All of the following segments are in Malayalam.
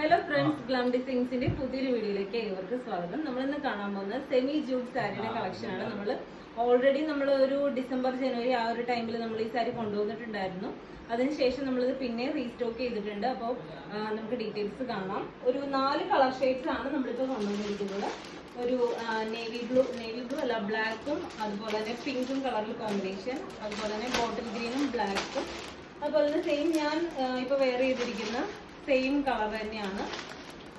ഹലോ ഫ്രണ്ട്സ്, ഗ്ലാം ഡിസൈൻസിന്റെ പുതിയൊരു വീഡിയോയിലേക്ക് ഏവർക്കും സ്വാഗതം. നമ്മളിന്ന് കാണാൻ പോകുന്ന സെമി ജൂട്ട് സാരിയുടെ കളക്ഷനാണ്. ഓൾറെഡി നമ്മൾ ഒരു ഡിസംബർ ജനുവരി ആ ഒരു ടൈമിൽ നമ്മൾ ഈ സാരി കൊണ്ടുവന്നിട്ടുണ്ടായിരുന്നു. അതിനുശേഷം നമ്മളിത് പിന്നെ റീസ്റ്റോക്ക് ചെയ്തിട്ടുണ്ട്. അപ്പോൾ നമുക്ക് ഡീറ്റെയിൽസ് കാണാം. ഒരു 4 കളർ ഷെയ്ഡ്സ് ആണ് നമ്മളിപ്പോൾ കൊണ്ടുവന്നിരിക്കുന്നത്. ഒരു നേവി ബ്ലൂ അല്ല ബ്ലാക്കും, അതുപോലെ തന്നെ പിങ്കും കളറിൽ കോമ്പിനേഷൻ, അതുപോലെ തന്നെ ബോട്ടിൽ ഗ്രീനും ബ്ലാക്കും, അതുപോലെ തന്നെ സെയിം ഞാൻ ഇപ്പോൾ വെയർ ചെയ്തിരിക്കുന്ന സെയിം കളർ തന്നെയാണ്.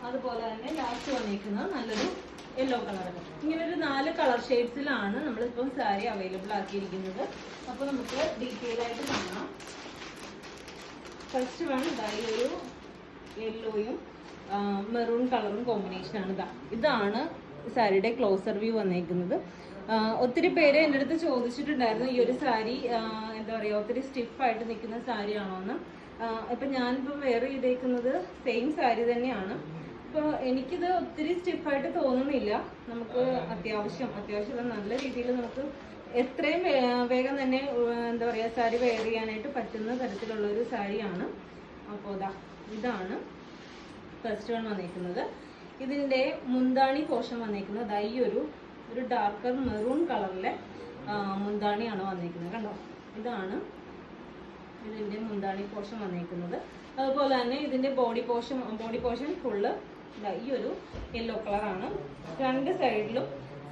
അതുപോലെ തന്നെ ലാസ്റ്റ് വന്നിരിക്കുന്നത് നല്ലൊരു യെല്ലോ കളർ. ഇങ്ങനെ ഒരു 4 കളർ ഷെയ്ഡ്സിലാണ് നമ്മളിപ്പം സാരി അവൈലബിൾ ആക്കിയിരിക്കുന്നത്. അപ്പോൾ നമുക്ക് ഡീറ്റെയിൽ ആയിട്ട് കാണാം. ഫസ്റ്റ് വൺ ഈ ഒരു യെല്ലോയും മെറൂൺ കളറും കോമ്പിനേഷനാണ്. ഇതാണ് സാരിയുടെ ക്ലോസർ വ്യൂ വന്നിരിക്കുന്നത്. ഒത്തിരി പേര് എൻ്റെ അടുത്ത് ചോദിച്ചിട്ടുണ്ടായിരുന്നു ഈ ഒരു സാരി എന്താ പറയുക, ഒത്തിരി സ്റ്റിഫായിട്ട് നിൽക്കുന്ന സാരിയാണോ എന്ന്. ഇപ്പം ഞാനിപ്പോൾ വെയർ ചെയ്തേക്കുന്നത് സെയിം സാരി തന്നെയാണ്. ഇപ്പോൾ എനിക്കിത് ഒത്തിരി സ്റ്റിഫായിട്ട് തോന്നുന്നില്ല. നമുക്ക് അത്യാവശ്യം നല്ല രീതിയിൽ നമുക്ക് എത്രയും വേഗം തന്നെ എന്താ പറയുക സാരി വെയർ ചെയ്യാനായിട്ട് പറ്റുന്ന തരത്തിലുള്ള ഒരു സാരിയാണ്. അപ്പോൾ ഇതാണ് ഫസ്റ്റ് വൺ വന്നിരിക്കുന്നത്. ഇതിൻ്റെ മുന്താണി പോർഷൻ വന്നിരിക്കുന്നത് ഈ ഒരു ഡാർക്കർ മെറൂൺ കളറിലെ മുന്താണിയാണ് വന്നിരിക്കുന്നത്. കണ്ടോ, ഇതാണ് ഇതിൻ്റെ മുന്താണി പോർഷൻ വന്നിരിക്കുന്നത്. അതുപോലെ തന്നെ ഇതിൻ്റെ ബോഡി പോർഷൻ ഫുള്ള് ഈ ഒരു യെല്ലോ കളറാണ്. 2 സൈഡിലും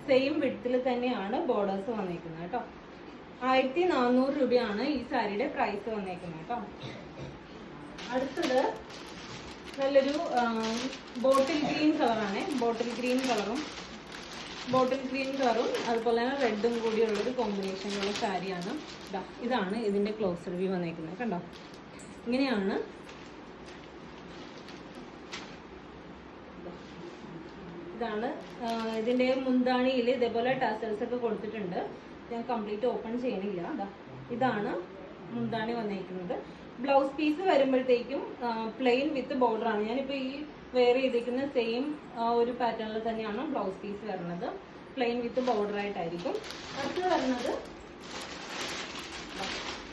സെയിം വിഡ്ത്തിൽ തന്നെയാണ് ബോർഡേഴ്സ് വന്നിരിക്കുന്നത് കേട്ടോ. 1400 രൂപയാണ് ഈ സാരിയുടെ പ്രൈസ് വന്നിരിക്കുന്നത് കേട്ടോ. അടുത്തത് നല്ലൊരു ബോട്ടിൽ ഗ്രീൻ കളറാണ്. ബോട്ടിൽ ഗ്രീൻ കളറും അതുപോലെ തന്നെ റെഡും കൂടിയുള്ളൊരു കോമ്പിനേഷനുള്ള സാരിയാണ്. ഇതാണ് ഇതിൻ്റെ ക്ലോസർ വ്യൂ വന്നിരിക്കുന്നത്. കണ്ടോ, ഇങ്ങനെയാണ്. ഇതാണ് ഇതിൻ്റെ മുന്താണിയിൽ ഇതേപോലെ ടാസൽസ് ഒക്കെ കൊടുത്തിട്ടുണ്ട്. ഞാൻ കംപ്ലീറ്റ് ഓപ്പൺ ചെയ്യണില്ല. ഇതാണ് മുന്താണി വന്നിരിക്കുന്നത്. ബ്ലൗസ് പീസ് വരുമ്പോഴത്തേക്കും പ്ലെയിൻ വിത്ത് ബോർഡർ ആണ്. ഞാനിപ്പോൾ ഈ വെയർ ചെയ്തിരിക്കുന്ന സെയിം ഒരു പാറ്റേണിൽ തന്നെയാണ് ബ്ലൗസ് പീസ് വരുന്നത്. പ്ലെയിൻ വിത്ത് ബോർഡർ ആയിട്ടായിരിക്കും. അടുത്ത് വരുന്നത്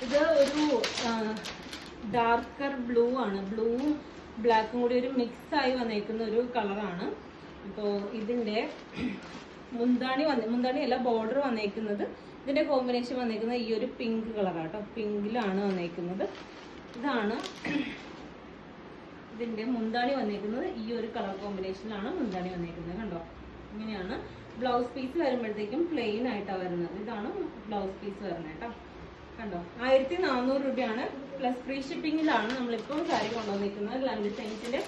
ഇത് ഒരു ഡാർക്കർ ബ്ലൂ ആണ്. ബ്ലൂവും ബ്ലാക്കും കൂടി ഒരു മിക്സ് ആയി വന്നിരിക്കുന്ന ഒരു കളറാണ്. ഇപ്പോൾ ഇതിൻ്റെ മുന്താണി അല്ല ബോർഡർ വന്നിരിക്കുന്നത്, ഇതിൻ്റെ കോമ്പിനേഷൻ വന്നിരിക്കുന്നത് ഈ ഒരു പിങ്ക് കളറാണ് കേട്ടോ. പിങ്കിലാണ് വന്നിരിക്കുന്നത്. ഇതാണ് ഇതിൻ്റെ മുന്താണി വന്നിരിക്കുന്നത്. ഈ ഒരു കളർ കോമ്പിനേഷനിലാണ് മുന്താണി വന്നിരിക്കുന്നത്. കണ്ടോ, ഇങ്ങനെയാണ്. ബ്ലൗസ് പീസ് വരുമ്പോഴത്തേക്കും പ്ലെയിൻ ആയിട്ടാണ് വരുന്നത്. ഇതാണ് ബ്ലൗസ് പീസ് വരുന്നത് കേട്ടോ. കണ്ടോ, 1400 രൂപയാണ്. പ്ലസ് ഫ്രീ ഷിപ്പിങ്ങിലാണ് നമ്മളിപ്പോൾ സാരി കൊണ്ടുവന്നിരിക്കുന്നത്. ഗ്ലാം ഡിസൈൻസിൻ്റെ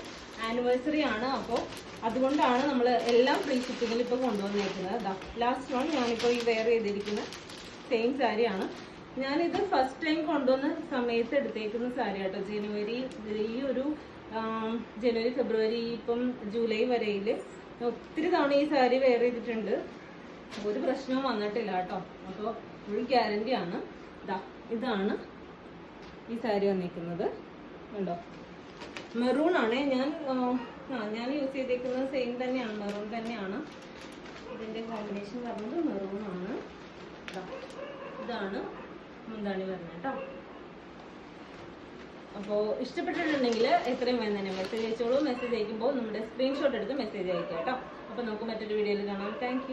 ആനിവേഴ്സറി ആണ്. അപ്പോൾ അതുകൊണ്ടാണ് നമ്മൾ എല്ലാം ഫ്രീ ഷിപ്പിങ്ങിൽ ഇപ്പോൾ കൊണ്ടുവന്നിരിക്കുന്നത്. ലാസ്റ്റ് വൺ ഞാനിപ്പോൾ ഈ വെയർ ചെയ്തിരിക്കുന്ന സെയിം സാരിയാണ്. ഞാനിത് ഫസ്റ്റ് ടൈം കൊണ്ടുവന്ന സമയത്ത് എടുത്തേക്കുന്ന സാരി കേട്ടോ. ഈ ഒരു ജനുവരി ഫെബ്രുവരി ഇപ്പം ജൂലൈ വരെയിൽ ഒത്തിരി തവണ ഈ സാരി വെയർ ചെയ്തിട്ടുണ്ട്. ഒരു പ്രശ്നവും വന്നിട്ടില്ല കേട്ടോ. അപ്പോൾ ഫുൾ ഗ്യാരണ്ടിയാണ്. ഇതാണ് ഈ സാരി വന്നിരിക്കുന്നത്. ഉണ്ടോ, മെറൂൺ ആണ്. ഞാൻ യൂസ് ചെയ്തേക്കുന്നത് സെയിം തന്നെയാണ്, മെറൂൺ തന്നെയാണ്. ഇതിൻ്റെ കോമ്പിനേഷൻ വരുന്നത് മെറൂൺ ആണ്. ഇതാണ് മുന്താണി വരുന്നത് കേട്ടോ. അപ്പോൾ ഇഷ്ടപ്പെട്ടിട്ടുണ്ടെങ്കിൽ എത്രയും വേണം തന്നെ മെസ്സേജ് അയച്ചോളൂ. മെസ്സേജ് അയക്കുമ്പോൾ നമ്മുടെ സ്ക്രീൻഷോട്ട് എടുത്ത് മെസ്സേജ് അയക്കാം കേട്ടോ. അപ്പോൾ നമുക്ക് മറ്റൊരു വീഡിയോയിൽ കാണാം. താങ്ക്